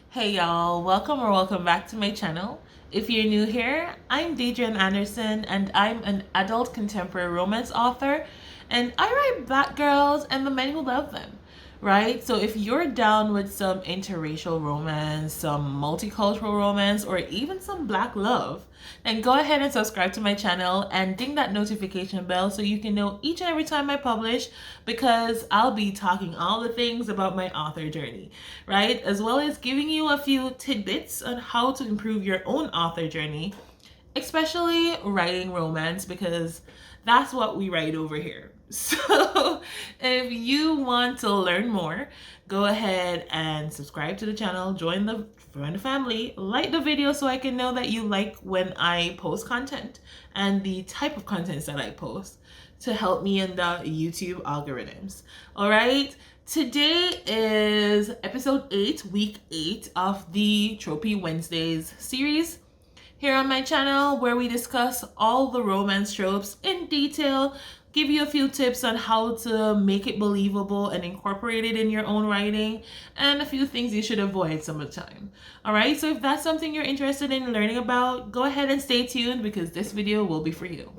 Hey y'all, welcome back to my channel. If you're new here, I'm Deidre Anderson and I'm an adult contemporary romance author, and I write black girls and the men who love them, right? So if you're down with some interracial romance, some multicultural romance, or even some black love, then go ahead and subscribe to my channel and ding that notification bell so you can know each and every time I publish, because I'll be talking all the things about my author journey, right? As well as giving you a few tidbits on how to improve your own author journey, especially writing romance, because that's what we write over here. So if you want to learn more, go ahead and subscribe to the channel, join the family, like the video so I can know that you like when I post content and the type of contents that I post to help me in the YouTube algorithms. All right. Today is episode 8, week 8 of the Tropey Wednesdays series here on my channel, where we discuss all the romance tropes in detail, give you a few tips on how to make it believable and incorporate it in your own writing, and a few things you should avoid some of the time. All right, so if that's something you're interested in learning about, go ahead and stay tuned because this video will be for you.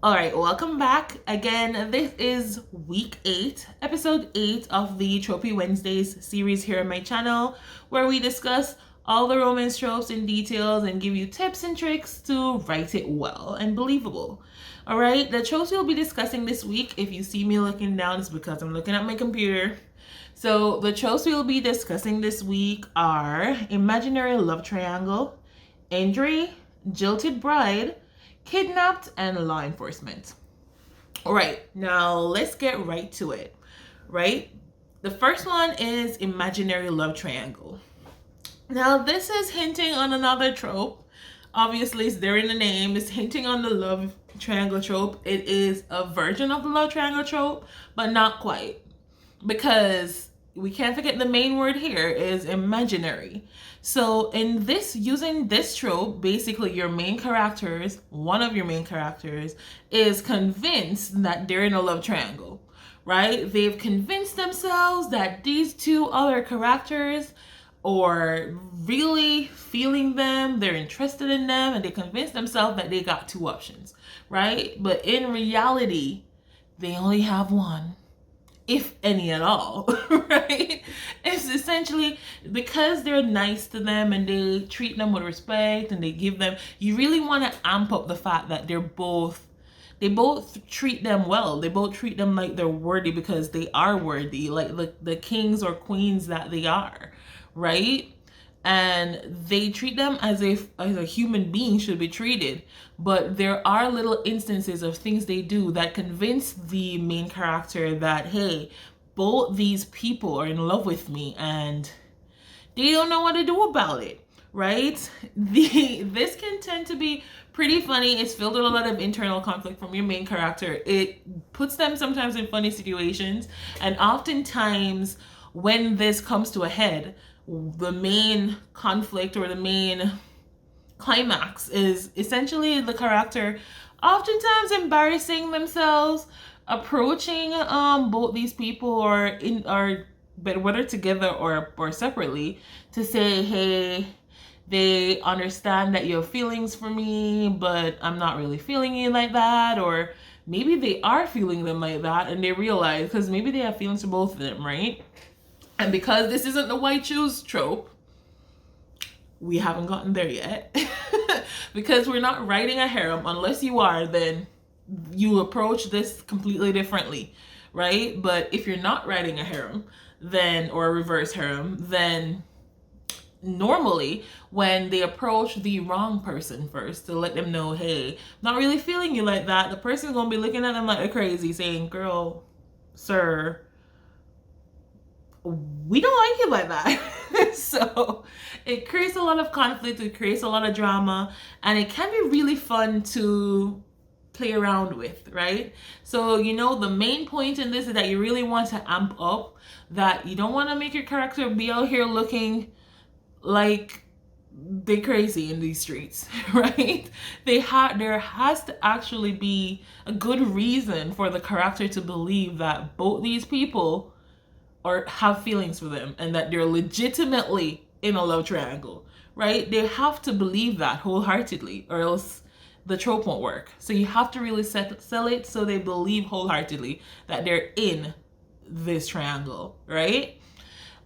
All right, welcome back. Again, this is week 8, episode 8 of the Tropey Wednesdays series here on my channel, where we discuss all the romance tropes in details and give you tips and tricks to write it well and believable. All right, the tropes we'll be discussing this week, if you see me looking down, it's because I'm looking at my computer. So the tropes we'll be discussing this week are imaginary love triangle, injury, jilted bride, kidnapped, and law enforcement. All right, now let's get right to it, right? The first one is imaginary love triangle. Now, this is hinting on another trope. Obviously, it's there in the name. It's hinting on the love triangle trope. It is a version of the love triangle trope, but not quite. Because we can't forget the main word here is imaginary. So in this, using this trope, basically your main characters, one of your main characters, is convinced that they're in a love triangle, right? They've convinced themselves that these two other characters are really feeling them, they're interested in them, and they convince themselves that they got two options, right? But in reality, they only have one, if any at all, right? It's essentially because they're nice to them and they treat them with respect and they give them, you really want to amp up the fact that they both treat them well. They both treat them like they're worthy because they are worthy, like the kings or queens that they are, right? And they treat them as if as a human being should be treated. But there are little instances of things they do that convince the main character that, hey, both these people are in love with me and they don't know what to do about it, right? This can tend to be pretty funny. It's filled with a lot of internal conflict from your main character. It puts them sometimes in funny situations, and oftentimes when this comes to a head, the main conflict or the main climax is essentially the character oftentimes embarrassing themselves, approaching both these people or but whether together or separately, to say, hey, they understand that you have feelings for me, but I'm not really feeling you like that. Or maybe they are feeling them like that and they realize, because maybe they have feelings for both of them, right? And because this isn't the white shoes trope, we haven't gotten there yet. Because we're not writing a harem. Unless you are, then you approach this completely differently, right? But if you're not writing a harem, then, or a reverse harem, then normally when they approach the wrong person first to let them know, hey, not really feeling you like that, the person's gonna be looking at them like they're crazy, saying, girl, sir, we don't like it like that. So it creates a lot of conflict, it creates a lot of drama, and it can be really fun to play around with, right? So, you know, the main point in this is that you really want to amp up, that you don't want to make your character be out here looking like they crazy in these streets, right? There has to actually be a good reason for the character to believe that both these people or have feelings for them and that they're legitimately in a love triangle, right? They have to believe that wholeheartedly or else the trope won't work. So you have to really sell it so they believe wholeheartedly that they're in this triangle, right?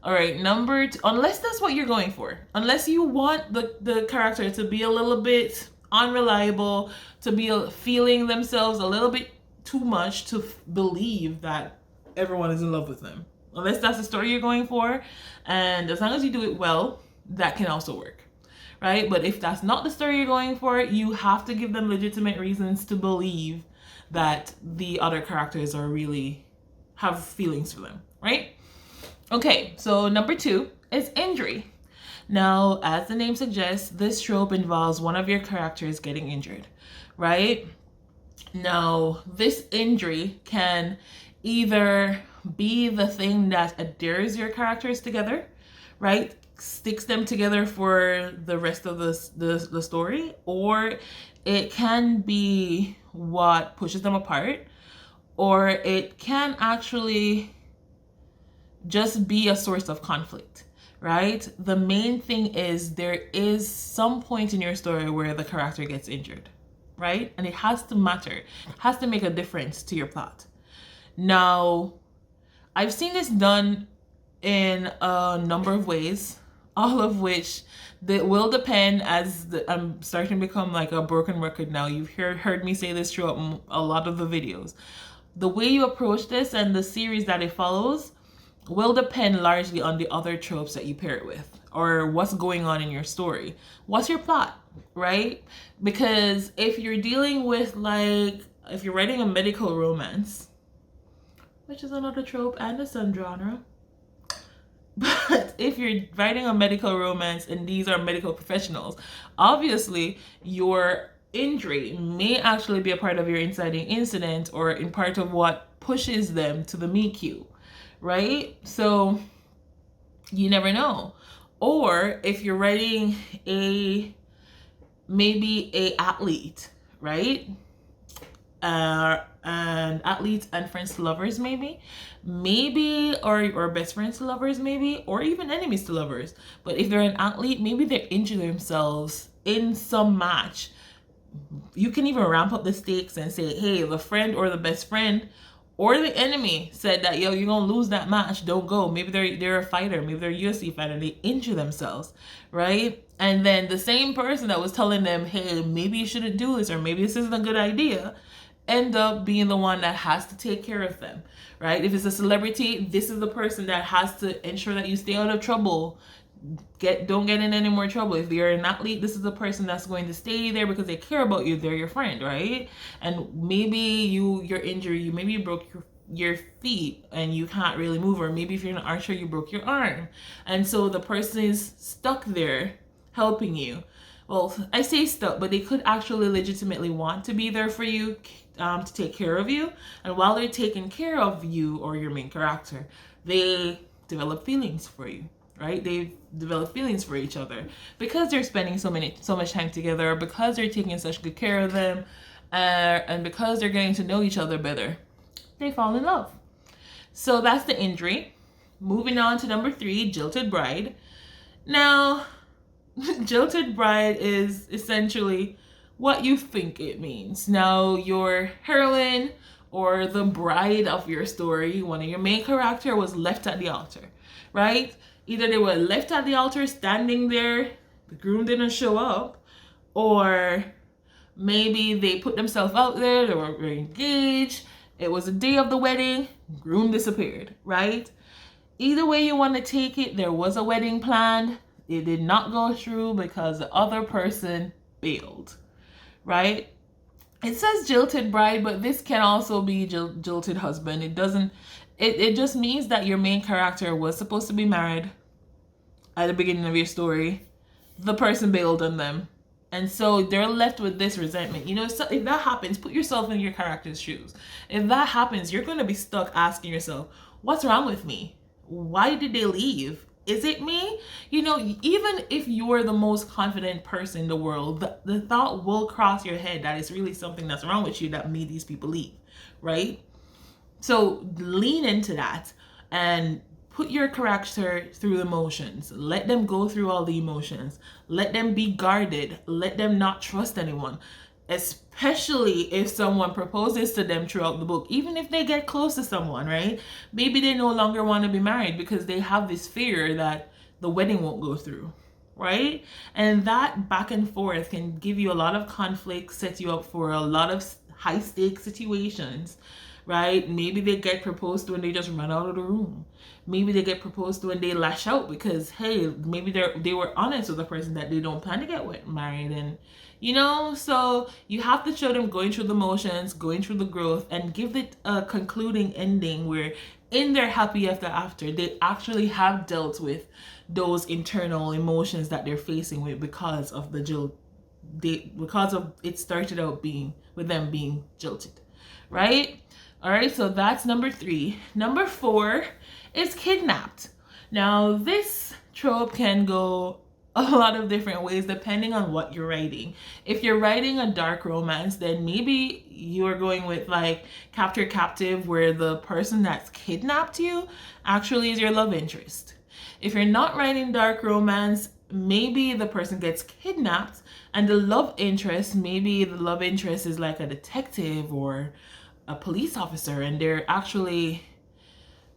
All right, number two, unless that's what you're going for, unless you want the character to be a little bit unreliable, to be feeling themselves a little bit too much to believe that everyone is in love with them. Unless that's the story you're going for, and as long as you do it well, that can also work, right? But if that's not the story you're going for, you have to give them legitimate reasons to believe that the other characters are really have feelings for them, right? Okay, so number two is injury. Now, as the name suggests, this trope involves one of your characters getting injured, right? Now, this injury can either be the thing that adheres your characters together, right? Sticks them together for the rest of the story, or it can be what pushes them apart, or it can actually just be a source of conflict, right? The main thing is there is some point in your story where the character gets injured, right? And it has to matter. It has to make a difference to your plot. Now, I've seen this done in a number of ways, all of which that will depend I'm starting to become like a broken record now. You've heard me say this throughout a lot of the videos. The way you approach this and the series that it follows will depend largely on the other tropes that you pair it with or what's going on in your story. What's your plot, right? Because if you're dealing with if you're writing a medical romance, which is another trope and a subgenre, but if you're writing a medical romance and these are medical professionals, obviously your injury may actually be a part of your inciting incident or in part of what pushes them to the meet cute, right? So you never know. Or if you're writing maybe a athlete, right? And athletes and friends to lovers maybe or best friends to lovers maybe, or even enemies to lovers. But if they're an athlete, maybe they injure themselves in some match. You can even ramp up the stakes and say, hey, the friend or the best friend or the enemy said that, yo, you're gonna lose that match, don't go. Maybe they're a fighter, maybe they're a UFC fighter, they injure themselves, right? And then the same person that was telling them, hey, maybe you shouldn't do this or maybe this isn't a good idea, end up being the one that has to take care of them, right? If it's a celebrity, this is the person that has to ensure that you stay out of trouble, don't get in any more trouble. If you're an athlete, this is the person that's going to stay there because they care about you, they're your friend, right? And maybe you're injured, maybe you broke your feet and you can't really move, or maybe if you're an archer, you broke your arm, and so the person is stuck there helping you. Well, I say stuck, but they could actually legitimately want to be there for you, to take care of you. And while they're taking care of you or your main character, they develop feelings for you, right? They develop feelings for each other because they're spending so much time together, because they're taking such good care of them, and because they're getting to know each other better, they fall in love. So that's the injury. Moving on to number 3, Jilted Bride. Now, Jilted Bride is essentially what you think it means. Now, your heroine or the bride of your story, one of your main character, was left at the altar, right? Either they were left at the altar standing there, the groom didn't show up, or maybe they put themselves out there, they were engaged, it was the day of the wedding, groom disappeared, right? Either way you want to take it, there was a wedding planned, it did not go through because the other person bailed, right? It says jilted bride, but this can also be jilted husband. It just means that your main character was supposed to be married at the beginning of your story. The person bailed on them, and so they're left with this resentment. You know, so if that happens, put yourself in your character's shoes. If that happens, you're going to be stuck asking yourself, what's wrong with me? Why did they leave? is it me? You know, even if you're the most confident person in the world, the thought will cross your head that it's really something that's wrong with you that made these people leave, right? So lean into that and put your character through the motions. Let them go through all the emotions. Let them be guarded. Let them not trust anyone, especially if someone proposes to them throughout the book. Even if they get close to someone, right? Maybe they no longer want to be married because they have this fear that the wedding won't go through, right? And that back and forth can give you a lot of conflict, set you up for a lot of high stakes situations, right? Maybe they get proposed to and they just run out of the room. Maybe they get proposed to and they lash out because, hey, maybe they were honest with the person that they don't plan to get married. And you know, so you have to show them going through the motions, going through the growth, and give it a concluding ending where in their happy after they actually have dealt with those internal emotions that they're facing with because of because of it started out being with them being jilted, right? All right, so that's number 3. Number 4 is kidnapped. Now, this trope can go a lot of different ways depending on what you're writing. If you're writing a dark romance, then maybe you're going with like capture captive, where the person that's kidnapped you actually is your love interest. If you're not writing dark romance, maybe the person gets kidnapped and the love interest, maybe the love interest is like a detective or a police officer, and they're actually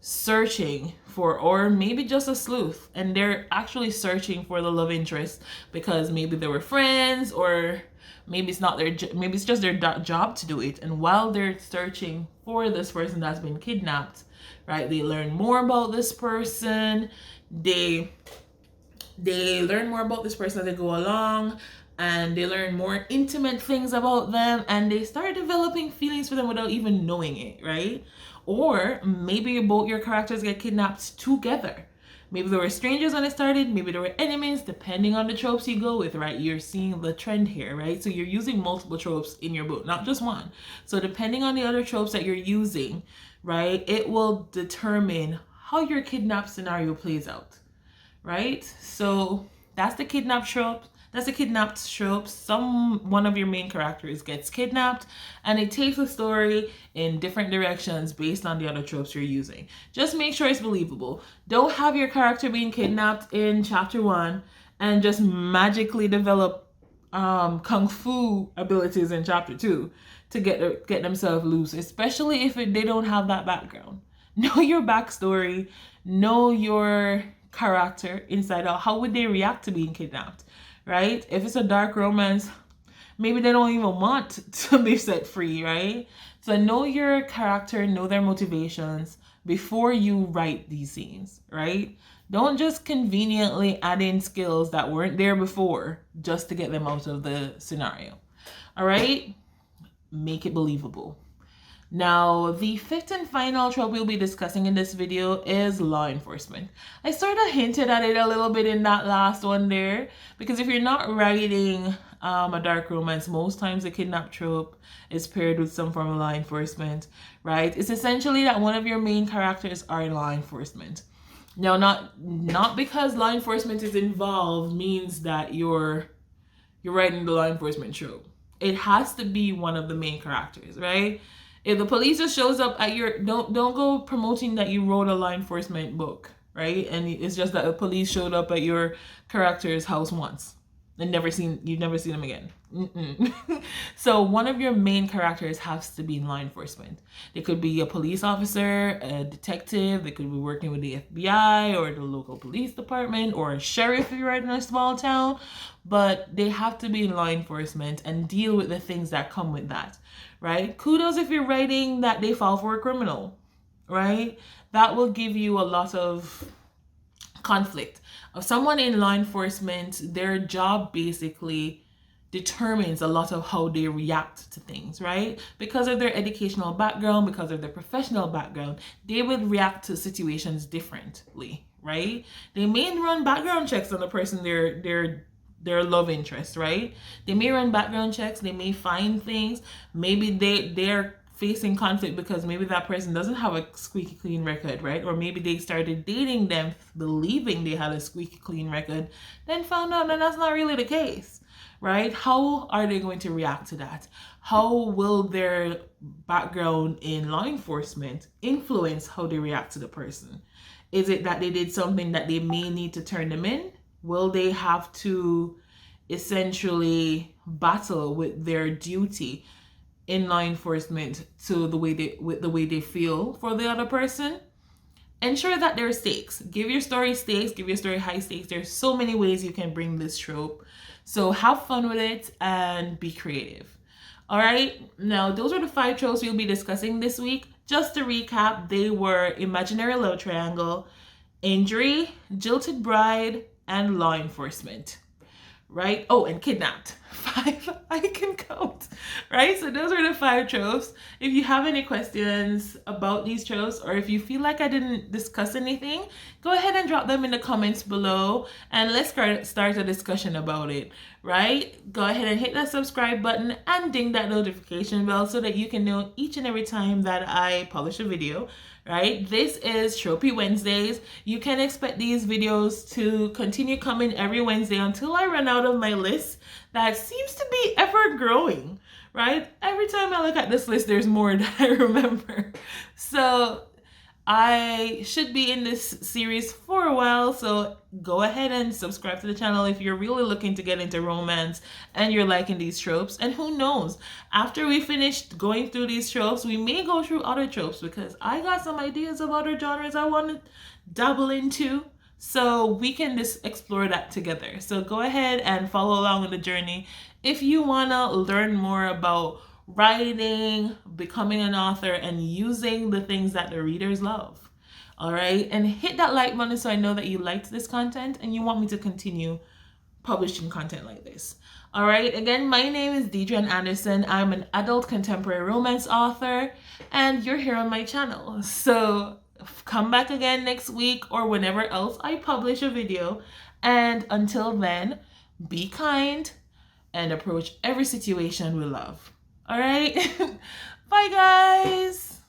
searching for, or maybe just a sleuth, and they're actually searching for the love interest because maybe they were friends, or maybe it's not maybe it's just their job to do it. And while they're searching for this person that's been kidnapped, right, they learn more about this person. They learn more about this person as they go along, and they learn more intimate things about them, and they start developing feelings for them without even knowing it, right? Or maybe both your characters get kidnapped together. Maybe they were strangers when it started, maybe they were enemies, depending on the tropes you go with, right? You're seeing the trend here, right? So you're using multiple tropes in your book, not just one. So depending on the other tropes that you're using, right, it will determine how your kidnap scenario plays out, right? So that's the kidnap trope. That's a kidnapped trope. One of your main characters gets kidnapped, and it takes the story in different directions based on the other tropes you're using. Just make sure it's believable. Don't have your character being kidnapped in chapter 1 and just magically develop kung fu abilities in chapter 2 to get themselves loose, especially if they don't have that background. Know your backstory. Know your character inside out. How would they react to being kidnapped? Right? If it's a dark romance, maybe they don't even want to be set free, right? So know your character, know their motivations before you write these scenes, right? Don't just conveniently add in skills that weren't there before just to get them out of the scenario. All right? Make it believable. Now, the 5th and final trope we'll be discussing in this video is law enforcement. I sort of hinted at it a little bit in that last one there, because if you're not writing a dark romance, most times the kidnap trope is paired with some form of law enforcement, right? It's essentially that one of your main characters are in law enforcement. Now, not because law enforcement is involved means that you're writing the law enforcement trope. It has to be one of the main characters, right? If the police just shows up at your, don't go promoting that you wrote a law enforcement book, right? And it's just that the police showed up at your character's house once and you've never seen them again. So one of your main characters has to be in law enforcement. They could be a police officer, a detective, they could be working with the FBI or the local police department, or a sheriff if you're in a small town, but they have to be in law enforcement and deal with the things that come with that, right? Kudos if you're writing that they fall for a criminal, right? That will give you a lot of conflict. Of someone in law enforcement, their job basically determines a lot of how they react to things, right? Because of their educational background, because of their professional background, they would react to situations differently, right? They may run background checks on the person their love interest, right? They may run background checks, they may find things, maybe their facing conflict because maybe that person doesn't have a squeaky clean record, right? Or maybe they started dating them believing they had a squeaky clean record, then found out that that's not really the case, right? How are they going to react to that? How will their background in law enforcement influence how they react to the person? Is it that they did something that they may need to turn them in? Will they have to essentially battle with their duty in law enforcement to the way they feel for the other person? Ensure that there are stakes. Give your story stakes, give your story high stakes. There's so many ways you can bring this trope. So have fun with it and be creative. All right, now those are the 5 tropes we'll be discussing this week. Just to recap, they were imaginary love triangle, injury, jilted bride, and law enforcement, right? Oh, and kidnapped. 5, I can count, right? So those are the 5 tropes. If you have any questions about these tropes, or if you feel like I didn't discuss anything, go ahead and drop them in the comments below and let's start a discussion about it, right? Go ahead and hit that subscribe button and ding that notification bell so that you can know each and every time that I publish a video, right? This is Tropey Wednesdays. You can expect these videos to continue coming every Wednesday until I run out of my list that seems to be ever growing, right? Every time I look at this list, there's more that I remember. So I should be in this series for a while, so go ahead and subscribe to the channel if you're really looking to get into romance and you're liking these tropes. And who knows, after we finish going through these tropes, we may go through other tropes because I got some ideas of other genres I want to dabble into. So we can just explore that together. So go ahead and follow along with the journey. If you want to learn more about writing, becoming an author, and using the things that the readers love. All right. And hit that like button so I know that you liked this content and you want me to continue publishing content like this. All right. Again, my name is Deidre Anderson. I'm an adult contemporary romance author and you're here on my channel. So come back again next week or whenever else I publish a video. And until then, be kind and approach every situation with love. All right. Bye, guys.